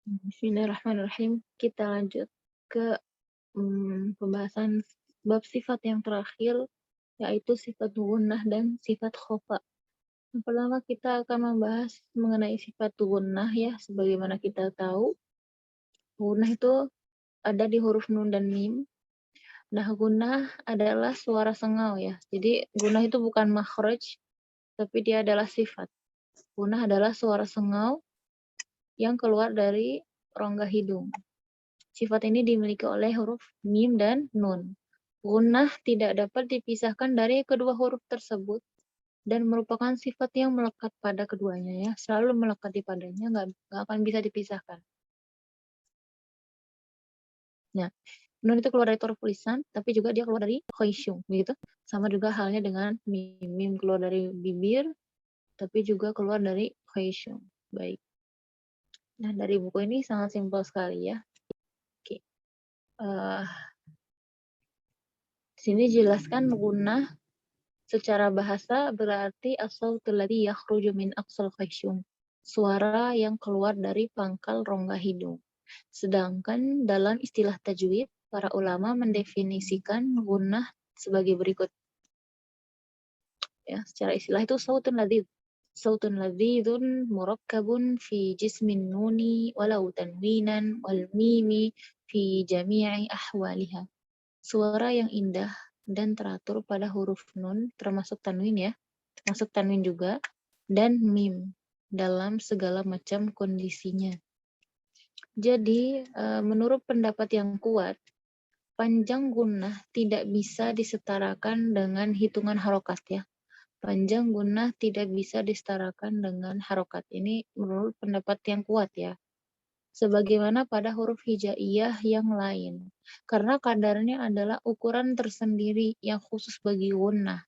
Bismillahirrahmanirrahim. Kita lanjut ke pembahasan bab sifat yang terakhir, yaitu sifat gunnah dan sifat khofa. Yang pertama kita akan membahas mengenai sifat gunnah ya, sebagaimana kita tahu, gunnah itu ada di huruf nun dan mim. Nah, gunnah adalah suara sengau ya. Jadi gunnah itu bukan makhraj, tapi dia adalah sifat. Gunnah adalah suara sengau yang keluar dari rongga hidung. Sifat ini dimiliki oleh huruf mim dan nun. Gunnah tidak dapat dipisahkan dari kedua huruf tersebut dan merupakan sifat yang melekat pada keduanya ya, selalu melekat di padanya, nggak akan bisa dipisahkan. Nah, nun itu keluar dari toruf lisan, tapi juga dia keluar dari khaysyum, begitu. Sama juga halnya dengan mim, mim keluar dari bibir, tapi juga keluar dari khaysyum. Baik. Nah, dari buku ini sangat simpel sekali ya. Oke. Di sini jelaskan gunnah secara bahasa berarti as-sautul ladzi yakhruju min aqsal khaysyum. Suara yang keluar dari pangkal rongga hidung. Sedangkan dalam istilah tajwid, para ulama mendefinisikan gunnah sebagai berikut. Ya, secara istilah itu sautun ladzidz. Sautun ladzidun murakkabun fi jismin nuni walau tanwinan wal mimi fi jami'i ahwaliha. Suara yang indah dan teratur pada huruf nun, termasuk tanwin ya, termasuk tanwin juga, dan mim dalam segala macam kondisinya. Jadi, menurut pendapat yang kuat, panjang gunnah tidak bisa disetarakan dengan hitungan harokat ya. Panjang gunnah tidak bisa disetarakan dengan harokat. Ini menurut pendapat yang kuat ya. Sebagaimana pada huruf hijaiyah yang lain. Karena kadarnya adalah ukuran tersendiri yang khusus bagi gunnah.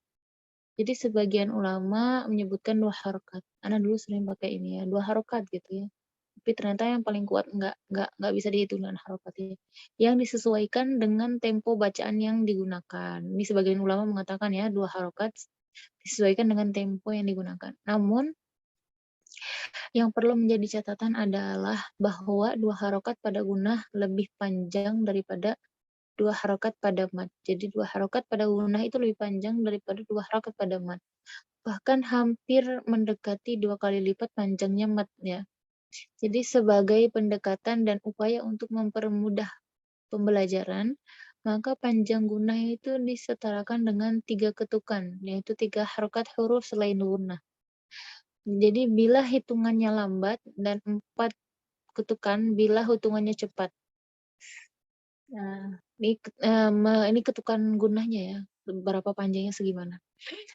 Jadi sebagian ulama menyebutkan 2 harokat. Ana dulu sering pakai ini ya, 2 harokat gitu ya. Tapi ternyata yang paling kuat nggak bisa dihitung dengan harokatnya. Yang disesuaikan dengan tempo bacaan yang digunakan. Ini sebagian ulama mengatakan ya, 2 harokat disesuaikan dengan tempo yang digunakan. Namun yang perlu menjadi catatan adalah bahwa 2 harokat pada gunnah lebih panjang daripada 2 harokat pada mad. Jadi 2 harokat pada gunnah itu lebih panjang daripada 2 harokat pada mad. Bahkan hampir mendekati 2 kali lipat panjangnya mad ya. Jadi sebagai pendekatan dan upaya untuk mempermudah pembelajaran, maka panjang gunnah itu disetarakan dengan 3 ketukan, yaitu 3 harokat huruf selain gunnah. Jadi bila hitungannya lambat dan 4 ketukan bila hitungannya cepat. Nah, ini ketukan gunnahnya ya, berapa panjangnya segimana.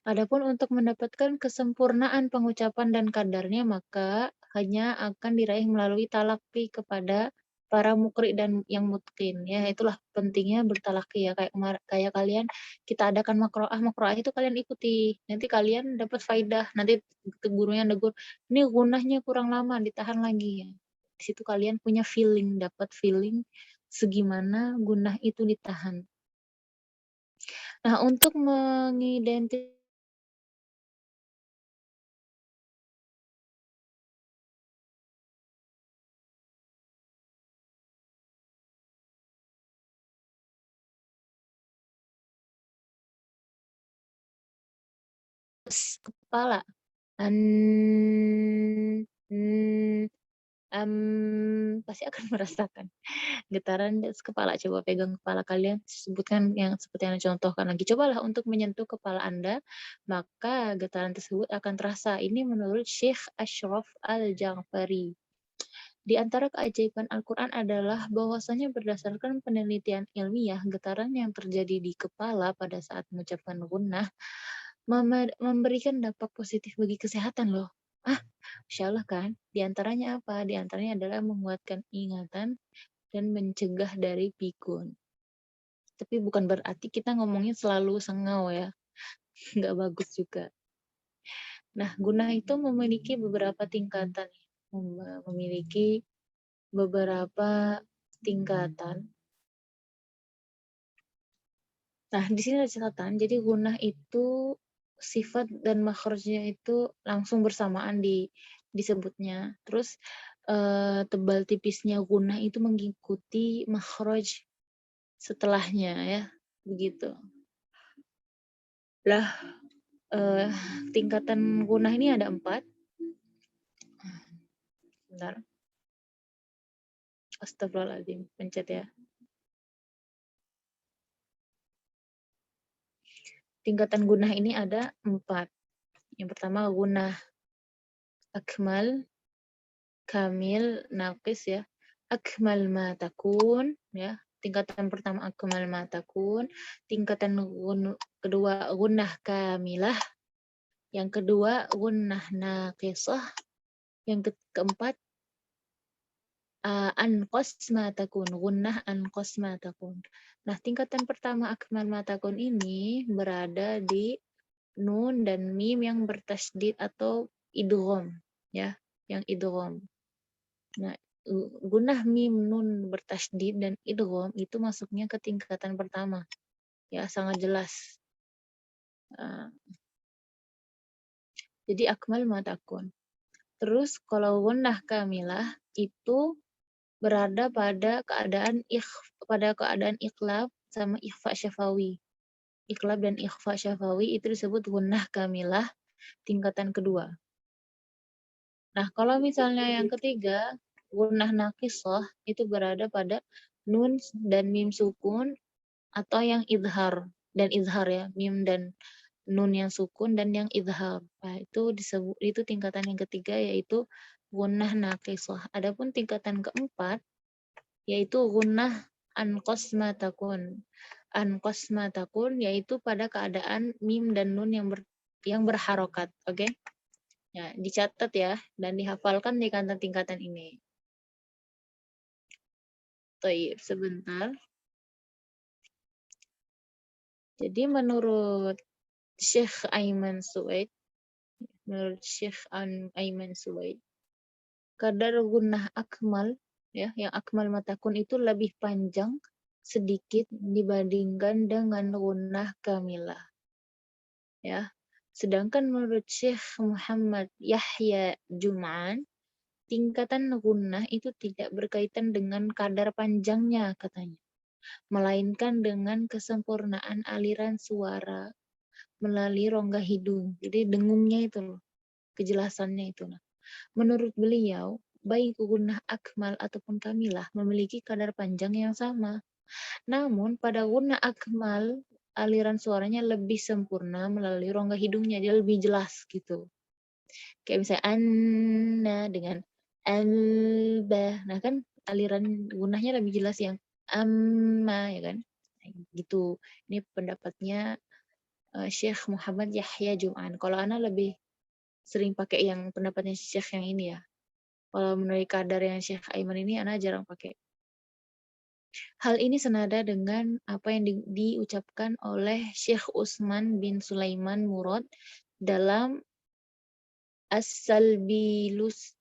Adapun untuk mendapatkan kesempurnaan pengucapan dan kadarnya, maka hanya akan diraih melalui talaqi kepada para mukri dan yang mutqin ya. Itulah pentingnya bertalaqi ya, kayak kalian kita adakan makroah itu kalian ikuti. Nanti kalian dapat faidah, nanti gurunya negur, "Ini gunnahnya kurang lama, ditahan lagi ya." Di situ kalian punya feeling, dapat feeling segimana gunnah itu ditahan. Nah, untuk mengidentifikasi kepala. An, n, pasti akan merasakan getaran di kepala. Coba pegang kepala kalian, sebutkan yang seperti yang contohkan lagi. Cobalah untuk menyentuh kepala Anda, maka getaran tersebut akan terasa. Ini menurut Syekh Ashraf Al-Ja'fari. Di antara keajaiban Al-Quran adalah bahwasanya berdasarkan penelitian ilmiah, getaran yang terjadi di kepala pada saat mengucapkan gunnah memberikan dampak positif bagi kesehatan loh. Masya Allah kan? Di antaranya apa? Di antaranya adalah menguatkan ingatan dan mencegah dari pikun. Tapi bukan berarti kita ngomongnya selalu sengau ya. Nggak bagus juga. Nah, gunnah itu memiliki beberapa tingkatan. Memiliki beberapa tingkatan. Nah, di sini ada catatan. Jadi gunnah itu sifat dan makhrajnya itu langsung bersamaan disebutnya. Terus tebal tipisnya gunnah itu mengikuti makhraj setelahnya ya, begitu. Lah, tingkatan gunnah ini ada 4. Bentar. Astagfirullahaladzim, pencet ya. Tingkatan gunnah ini ada 4. Yang pertama gunnah akmal, kamil, naqis ya. Akmal ma takun ya. Tingkatan pertama akmal ma takun, tingkatan kedua gunnah kamilah, yang kedua gunnah naqisah, yang keempat anqas ma takun, gunnah anqas ma takun. Nah, tingkatan pertama akmal ma takun ini berada di nun dan mim yang bertasydid atau idgham ya, yang idgham. Nah, gunnah mim nun bertasydid dan idgham itu masuknya ke tingkatan pertama. Ya, sangat jelas. Jadi akmal ma takun. Terus kalau gunnah kamilah itu berada pada keadaan iqlab sama ikhfa syafawi. Iqlab dan ikhfa syafawi itu disebut gunnah kamilah tingkatan kedua. Nah, kalau misalnya yang ketiga, gunnah naqisah itu berada pada nun dan mim sukun atau yang idhar dan izhar ya, mim dan nun yang sukun dan yang idhar. Nah, itu tingkatan yang ketiga yaitu gunnah naqisah. Adapun tingkatan keempat yaitu gunnah anqas ma takun. Anqas ma takun yaitu pada keadaan mim dan nun yang berharokat, oke? Ya, dicatat ya dan dihafalkan di tingkatan ini. Baik, sebentar. Jadi menurut Syekh Aiman Suwaid, kadar gunnah akmal ya, yang akmal matakun itu lebih panjang sedikit dibandingkan dengan gunnah kamilah. Ya. Sedangkan menurut Syekh Muhammad Yahya Jum'an, tingkatan gunnah itu tidak berkaitan dengan kadar panjangnya katanya, melainkan dengan kesempurnaan aliran suara melalui rongga hidung. Jadi dengungnya itu loh, kejelasannya itu. Nah, menurut beliau, baik gunnah akmal ataupun kamilah memiliki kadar panjang yang sama. Namun pada gunnah akmal aliran suaranya lebih sempurna melalui rongga hidungnya, dia lebih jelas gitu. Kayak misalnya anna dengan alba. Nah kan aliran gunnahnya lebih jelas yang amma ya kan. Nah, gitu. Ini pendapatnya Syekh Muhammad Yahya Jum'an. Kalau Ana lebih sering pakai yang pendapatnya Syekh yang ini ya. Kalau menurut kadar yang Syekh Aiman ini Ana jarang pakai. Hal ini senada dengan apa yang diucapkan oleh Syekh Utsman bin Sulaiman Murad dalam As-Sabilus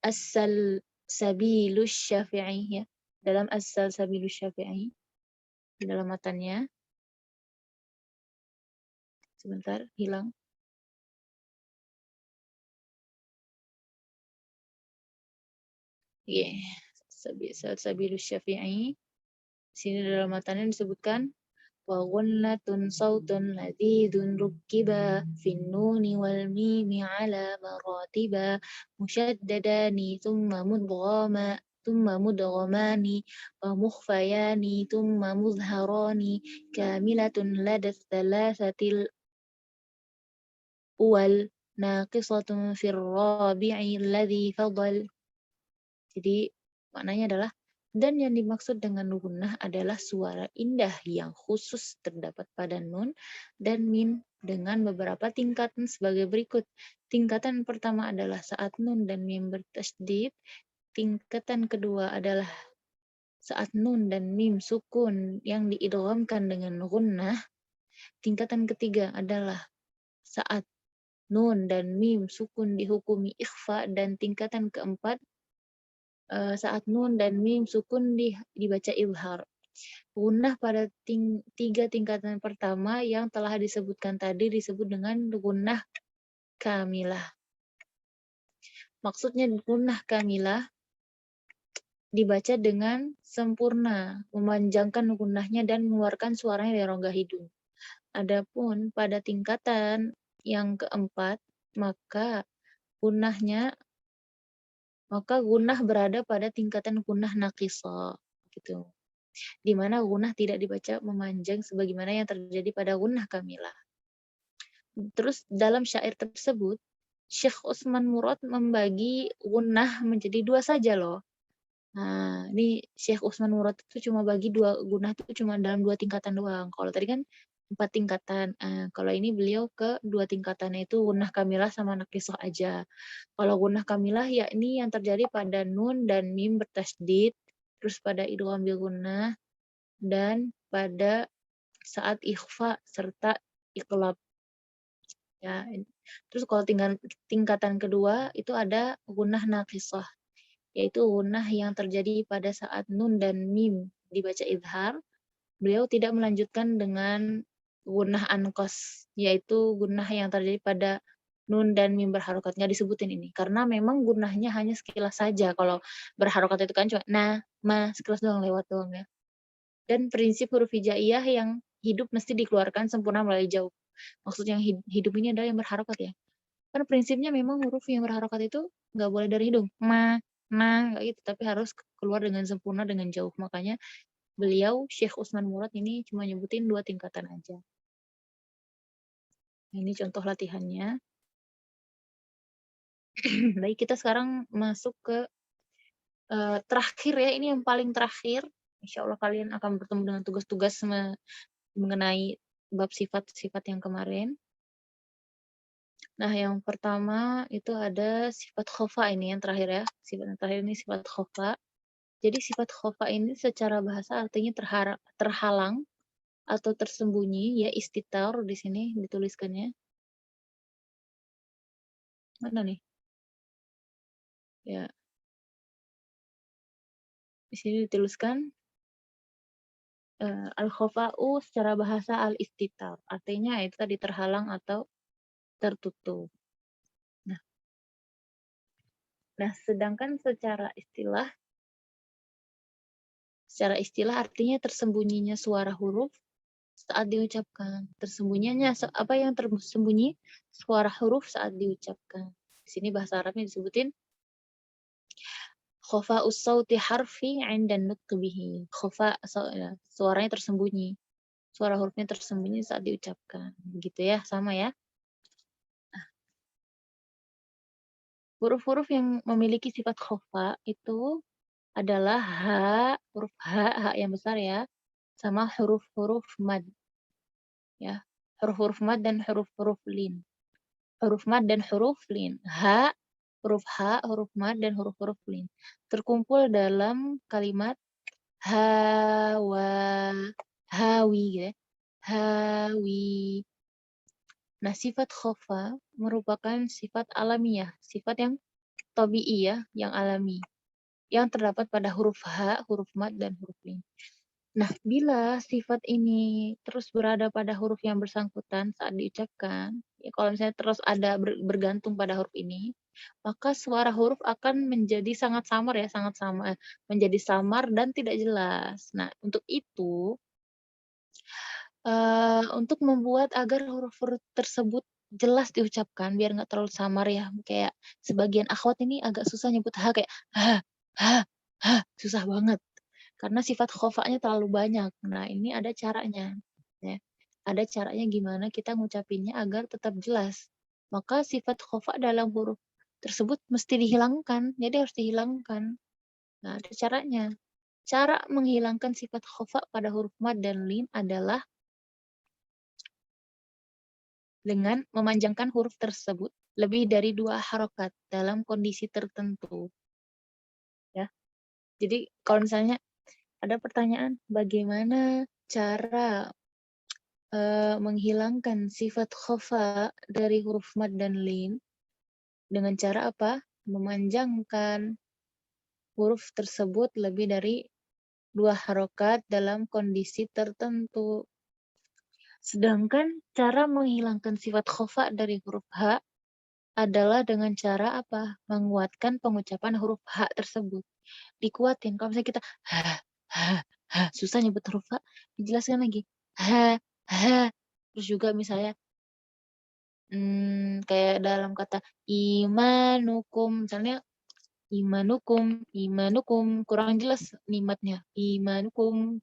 Syafi'i ya. Dalam As-Sabilus Syafi'i di dalam matanya. Sebentar, hilang. Yeah. Sabilus Syafi'i. Sini dalam matanya disebutkan وغنة صوت لذيذ ركبا في النون والميم على مراتبا مشددان ثم مدغمان ومخفيان ثم مظهران كاملة لدى الثلاثة الأول ناقصة في الرابع الذي فضل. Jadi maknanya adalah dan yang dimaksud dengan gunnah adalah suara indah yang khusus terdapat pada nun dan mim dengan beberapa tingkatan sebagai berikut. Tingkatan pertama adalah saat nun dan mim bertasydid. Tingkatan kedua adalah saat nun dan mim sukun yang diidghamkan dengan gunnah. Tingkatan ketiga adalah saat nun dan mim sukun dihukumi ikhfa, dan tingkatan keempat saat nun dan mim sukun dibaca izhar. Gunnah pada tiga tingkatan pertama yang telah disebutkan tadi disebut dengan gunnah kamilah. Maksudnya gunnah kamilah dibaca dengan sempurna, memanjangkan gunnahnya dan mengeluarkan suaranya dari rongga hidung. Adapun pada tingkatan yang keempat, maka gunnahnya gunnah berada pada tingkatan gunnah naqisah gitu. Di mana gunnah tidak dibaca memanjang sebagaimana yang terjadi pada gunnah kamilah. Terus dalam syair tersebut, Syekh Utsman Murad membagi gunnah menjadi dua saja loh. Nah, ini Syekh Utsman Murad itu cuma bagi dua gunnah itu cuma dalam dua tingkatan doang. Kalau tadi kan empat tingkatan. Kalau ini beliau ke dua tingkatannya itu gunnah kamilah sama naqisah aja. Kalau gunnah kamilah yakni yang terjadi pada nun dan mim bertasydid, terus pada idgham bil gunnah dan pada saat ikhfa serta iqlab ya. Terus kalau tingkatan kedua itu ada gunnah naqisah, yaitu gunnah yang terjadi pada saat nun dan mim dibaca idhar. Beliau tidak melanjutkan dengan gunnah anqas, yaitu gunnah yang terjadi pada nun dan mim berharokat. Nggak disebutin ini karena memang gunnahnya hanya sekilas saja. Kalau berharokat itu kan cuma na, ma, sekilas doang, lewat doang ya. Dan prinsip huruf hijaiyah yang hidup mesti dikeluarkan sempurna melalui jauh. Maksud yang hidup ini adalah yang berharokat ya. Kan prinsipnya memang huruf yang berharokat itu nggak boleh dari hidung. Nggak gitu. Tapi harus keluar dengan sempurna dengan jauh. Makanya beliau, Syekh Utsman Murad ini cuma nyebutin dua tingkatan aja. Ini contoh latihannya. Baik, kita sekarang masuk ke terakhir ya. Ini yang paling terakhir. Insya Allah kalian akan bertemu dengan tugas-tugas mengenai bab sifat-sifat yang kemarin. Nah, yang pertama itu ada sifat khofa ini yang terakhir ya. Sifat yang terakhir ini sifat khofa. Jadi sifat khofa ini secara bahasa artinya terhalang atau tersembunyi ya, istitar di sini dituliskannya. Mana nih? Ya, di sini dituliskan al-khofa'u secara bahasa al-istitar. Artinya itu tadi terhalang atau tertutup. Nah, sedangkan secara istilah artinya tersembunyinya suara huruf saat diucapkan. Tersembunyinya apa yang tersembunyi? Suara huruf saat diucapkan. Di sini bahasa Arabnya disebutin khofa'us sauti harfi 'inda nutq bihi. Ya, suaranya tersembunyi. Suara hurufnya tersembunyi saat diucapkan. Begitu ya, sama ya. Huruf-huruf yang memiliki sifat khofa itu adalah huruf H yang besar ya, sama huruf-huruf mad ya. Huruf-huruf mad dan huruf-huruf lin. Huruf mad dan huruf lin. Huruf H, huruf mad dan huruf-huruf lin. Terkumpul dalam kalimat hawa, hawi gitu ya. Hawi. Nah, sifat khofa merupakan sifat alamiah, sifat yang tabi'iyah, yang alami, yang terdapat pada huruf H, huruf mad, dan huruf lin. Nah, bila sifat ini terus berada pada huruf yang bersangkutan saat diucapkan, ya kalau misalnya terus ada bergantung pada huruf ini, maka suara huruf akan menjadi sangat samar ya, menjadi samar dan tidak jelas. Nah, untuk itu, untuk membuat agar huruf-huruf tersebut jelas diucapkan biar nggak terlalu samar ya, kayak sebagian akhwat ini agak susah nyebut H kayak ha, ha, ha, susah banget. Karena sifat khofa'nya terlalu banyak. Nah, ini ada caranya, ya. Ada caranya gimana kita ngucapinnya agar tetap jelas. Maka sifat khofa dalam huruf tersebut mesti dihilangkan. Jadi harus dihilangkan. Nah, ada caranya. Cara menghilangkan sifat khofa pada huruf mad dan lin adalah dengan memanjangkan huruf tersebut lebih dari 2 harokat dalam kondisi tertentu. Ya. Jadi kalau misalnya ada pertanyaan, bagaimana cara menghilangkan sifat khofa dari huruf mad dan lin dengan cara apa? Memanjangkan huruf tersebut lebih dari 2 harokat dalam kondisi tertentu. Sedangkan cara menghilangkan sifat khofa dari huruf H adalah dengan cara apa? Menguatkan pengucapan huruf H tersebut. Dikuatin. Kalau misalnya kita ha, ha, ha, susah nyebut huruf H, dijelaskan lagi. Ha, ha. Terus juga misalnya kayak dalam kata imanukum, misalnya imanukum, imanukum, kurang jelas nimatnya. Imanukum,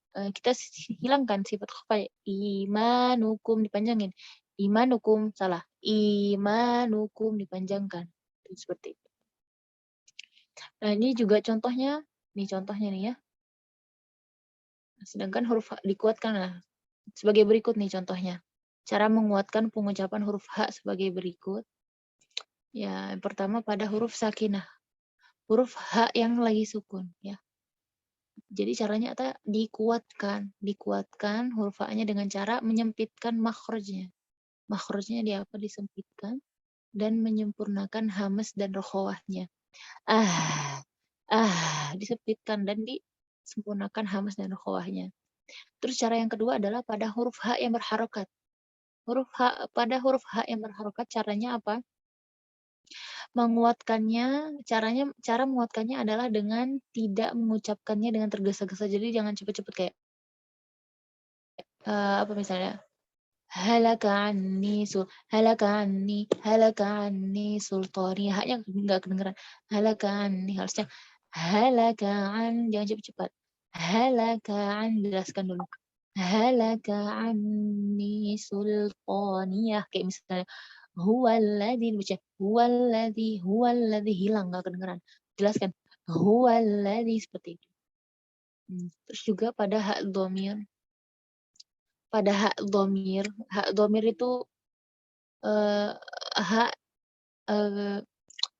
kita hilangkan sifat khafa. Imanukum dipanjangin. Imanukum salah. Imanukum dipanjangkan. Seperti itu. Nah, ini juga contohnya. Nih contohnya nih ya. Sedangkan huruf H dikuatkan lah. Sebagai berikut nih contohnya. Cara menguatkan pengucapan huruf H sebagai berikut. Ya, yang pertama pada huruf sakinah. Huruf H yang lagi sukun ya. Jadi caranya dikuatkan huruf H-nya dengan cara menyempitkan makhrajnya. Makhrajnya disempitkan dan menyempurnakan hamas dan rokhawahnya. Ah, disempitkan dan disempurnakan hamas dan rokhawahnya. Terus cara yang kedua adalah pada huruf H yang berharokat. Pada huruf H yang berharokat caranya apa? Cara menguatkannya adalah dengan tidak mengucapkannya dengan tergesa-gesa. Jadi jangan cepet-cepet kayak apa misalnya halaka anni sultani, haknya nggak kedengeran. Halaka anni, harusnya halaka an, jangan cepat-cepat. Halaka an, jelaskan dulu. Halaka anni sultaniyah, kayak misalnya huwaladzi, baca huwaladzi, hilang nggak kedengeran. Jelaskan huwaladzi, seperti itu. Terus juga pada hak dhamir. Pada hak dhamir itu hak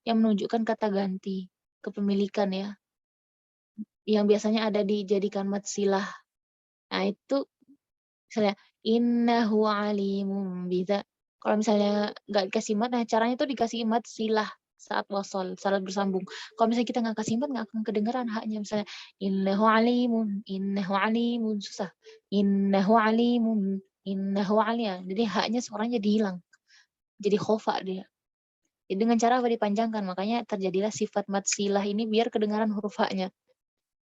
yang menunjukkan kata ganti kepemilikan ya, yang biasanya ada dijadikan mat silah. Nah itu misalnya innahu alimum biza. Kalau misalnya nggak dikasih mat, nah caranya tuh dikasih mat silah saat wasol, saat bersambung. Kalau misalnya kita nggak kasih mat, nggak akan kedengeran haknya. Misalnya innahu alimun, susah. Innahu alim. Jadi haknya suaranya jadi hilang, jadi khofa dia. Jadi dengan cara apa? Dipanjangkan, makanya terjadilah sifat mat silah ini biar kedengaran huruf H-nya.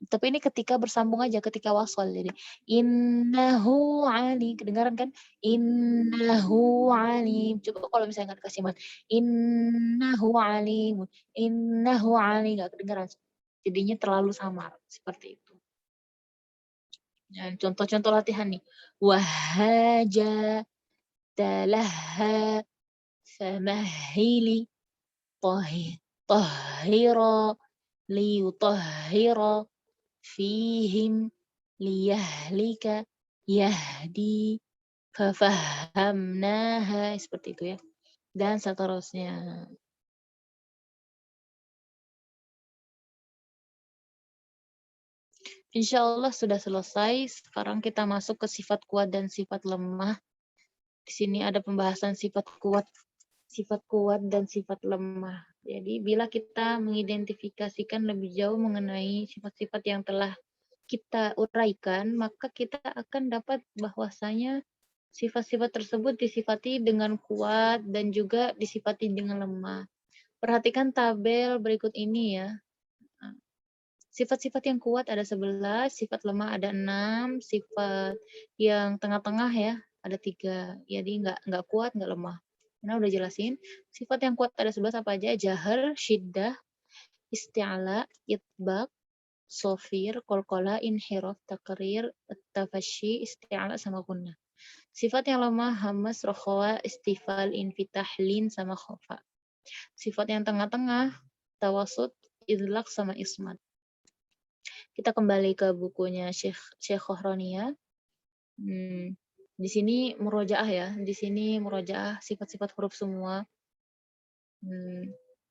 Tapi ini ketika bersambung aja, ketika wasol. Jadi innahu ali, kedengaran kan? Innahu alim. Coba kalau misalnya nggak dikasih mat, innahu ali, nggak kedengaran. Jadinya terlalu samar, seperti itu. Dan contoh-contoh latihan nih. Wahaja talaha famahili tahira liyutahhira fihim liyahlika yahdi fafahamnaha, seperti itu ya, dan seterusnya. Insya Allah sudah selesai. Sekarang kita masuk ke sifat kuat dan sifat lemah. Di sini ada pembahasan sifat kuat dan sifat lemah. Jadi bila kita mengidentifikasikan lebih jauh mengenai sifat-sifat yang telah kita uraikan, maka kita akan dapat bahwasanya sifat-sifat tersebut disifati dengan kuat dan juga disifati dengan lemah. Perhatikan tabel berikut ini ya. Sifat-sifat yang kuat ada 11, sifat lemah ada 6, sifat yang tengah-tengah ya ada 3. Jadi nggak kuat, nggak lemah. Nah, udah jelasin. Sifat yang kuat ada 11 apa aja? Jahar, syiddah, isti'ala, itbaq, sofir, kolkola, inhiraf, takrir, tafashi, isti'ala, sama gunnah. Sifat yang lemah, hamas, rokhawa, istifal, infitah, lin, sama khofa. Sifat yang tengah-tengah, tawasud, idlaq, sama ismat. Kita kembali ke bukunya Syekh Khohroniyah. Di sini murojaah ya. Di sini murojaah sifat-sifat huruf semua.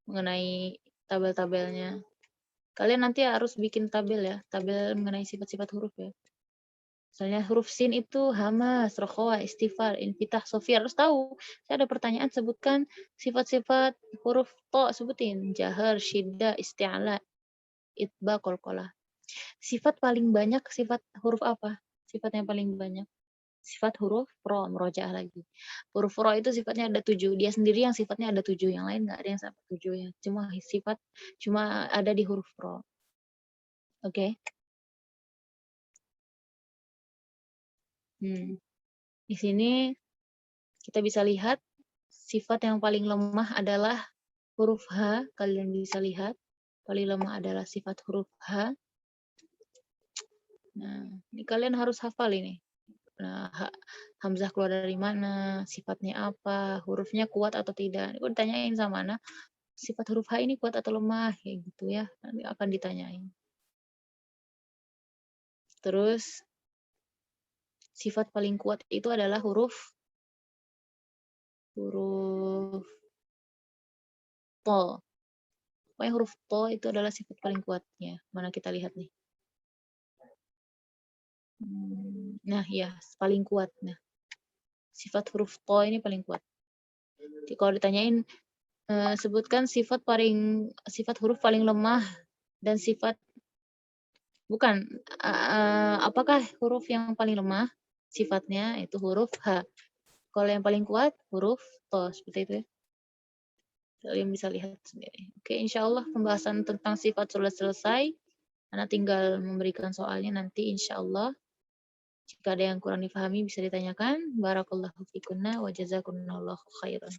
Mengenai tabel-tabelnya. Kalian nanti harus bikin tabel ya. Tabel mengenai sifat-sifat huruf ya. Misalnya huruf sin itu hamas, rokhawa, istifal, infitah, sofir. Harus tahu. Saya ada pertanyaan, sebutkan sifat-sifat huruf to, sebutin. Jahar, syiddah, isti'ala, itba, kolkolah. Sifat paling banyak, sifat huruf apa? Sifat yang paling banyak. Sifat huruf ro, murojaah lagi. Huruf ro itu sifatnya ada 7. Dia sendiri yang sifatnya ada 7. Yang lain nggak ada yang sampai 7 ya. Cuma ada di huruf ro. Oke. Di sini kita bisa lihat sifat yang paling lemah adalah huruf H. Kalian bisa lihat. Paling lemah adalah sifat huruf H. Nah, ini kalian harus hafal ini. Nah, hamzah keluar dari mana, sifatnya apa, hurufnya kuat atau tidak. Itu ditanyain sama anak, sifat huruf H ini kuat atau lemah, kayak gitu ya. Nanti akan ditanyain. Terus, sifat paling kuat itu adalah huruf to. Pokoknya huruf to itu adalah sifat paling kuatnya. Mana kita lihat nih. Nah, ya, paling kuat. Nah, sifat huruf to ini paling kuat. Jadi, kalau ditanyain, sebutkan sifat huruf paling lemah dan sifat bukan, apakah huruf yang paling lemah sifatnya itu huruf H. Kalau yang paling kuat huruf to, seperti itu ya. Kalian bisa lihat sendiri. Oke, insya Allah pembahasan tentang sifat sudah selesai. Anda tinggal memberikan soalnya nanti insya Allah. Jika ada yang kurang difahami bisa ditanyakan. Barakallahu fikunna wa jazakumullahu khairan.